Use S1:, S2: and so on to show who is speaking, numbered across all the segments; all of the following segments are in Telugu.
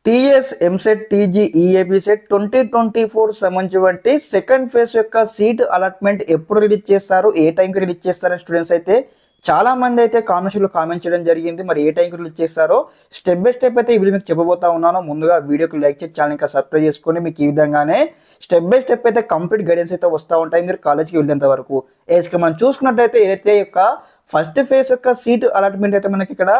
S1: TS EAMCET TG EAP set 2024 సంబంధించి సెకండ్ ఫేజ్ యొక్క సీట్ అలాట్మెంట్ ఎప్పుడు రిలీజ్ చేస్తారు, ఏ టైంకి రిలీజ్ చేస్తారని స్టూడెంట్స్ అయితే చాలా మంది అయితే కామెంట్స్లో కామెంట్ చేయడం జరిగింది. మరి ఏ టైంకి రిలీజ్ చేస్తారో స్టెప్ బై స్టెప్ అయితే ఈ వీడియో మీకు చెప్పబోతా ఉన్నాను. ముందుగా వీడియోకి లైక్ చేసి ఛానల్ ఇంకా సబ్స్క్రైబ్ చేసుకొని మీకు ఈ విధంగానే స్టెప్ బై స్టెప్ అయితే కంప్లీట్ గైడెన్స్ అయితే వస్తూ ఉంటాయి మీరు కాలేజ్కి వెళ్ళేంత వరకు. ఏజ్కి మనం చూసుకున్నట్టయితే ఏదైతే యొక్క ఫస్ట్ ఫేజ్ యొక్క సీట్ అలాట్మెంట్ అయితే మనకి ఇక్కడ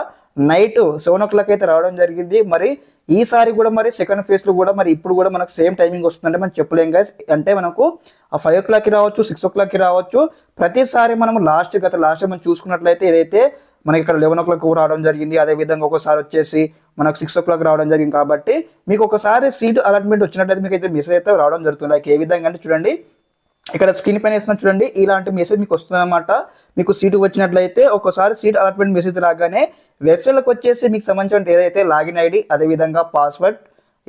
S1: నైట్ 7 o'clock అయితే రావడం జరిగింది. మరి ఈసారి కూడా మరి సెకండ్ ఫేజ్లో కూడా మరి ఇప్పుడు కూడా మనకు సేమ్ టైమింగ్ వస్తుందంటే మనం చెప్పలేం గైస్. అంటే మనకు 5 o'clockకి రావచ్చు, 6 o'clockకి రావచ్చు. ప్రతిసారి మనం లాస్ట్ మనం చూసుకున్నట్లయితే ఏదైతే మనకి ఇక్కడ 11 o'clock రావడం జరిగింది, అదేవిధంగా ఒకసారి వచ్చేసి మనకు 6 o'clock రావడం జరిగింది. కాబట్టి మీకు ఒకసారి సీట్ అలాట్మెంట్ వచ్చినట్లయితే మీకు అయితే మెసేజ్ అయితే రావడం జరుగుతుంది. లైక్ ఏ విధంగా అంటే చూడండి, ఇక్కడ స్క్రీన్ పైన వేస్తున్నా చూడండి, ఇలాంటి మెసేజ్ మీకు వస్తుందన్నమాట. మీకు సీటు వచ్చినట్లయితే ఒకసారి సీట్ అలాట్మెంట్ మెసేజ్ రాగానే వెబ్సైట్లోకి వచ్చేసి మీకు సంబంధించిన ఏదైతే లాగిన్ ఐడి, అదేవిధంగా password,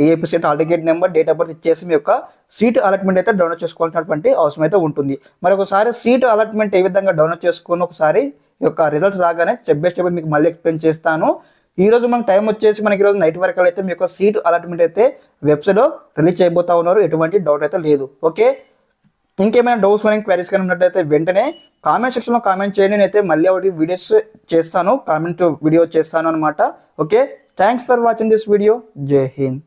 S1: AP set hall ticket number, date of birth ఇచ్చేసి మీ యొక్క సీట్ అలాట్మెంట్ అయితే డౌన్లోడ్ చేసుకోవాల్సినటువంటి అవసరం అయితే ఉంటుంది. మరి ఒకసారి సీట్ అలాట్మెంట్ ఏ విధంగా డౌన్లోడ్ చేసుకుని ఒకసారి ఈ యొక్క రిజల్ట్స్ రాగానే స్టెప్ బై స్టెప్ మీకు మళ్ళీ ఎక్స్ప్లెయిన్ చేస్తాను. ఈ రోజు మనకు టైం వచ్చేసి మనకి ఈరోజు నైట్ వరకు అయితే మీ యొక్క సీట్ అలాట్మెంట్ అయితే వెబ్సైట్లో రిలీజ్ చేయబోతా ఉన్నారు, ఎటువంటి డౌట్ అయితే లేదు. ఓకే, ఇంకేమైనా డౌట్స్ కానీ క్వైరీస్ కానీ ఉన్నట్లయితే వెంటనే కామెంట్ సెక్షన్లో కామెంట్ చేయండి. నేనైతే మళ్ళీ ఒకటి వీడియోస్ చేస్తాను, కామెంట్ వీడియో చేస్తాను అనమాట. Okay, thanks for watching this video. జై హింద్.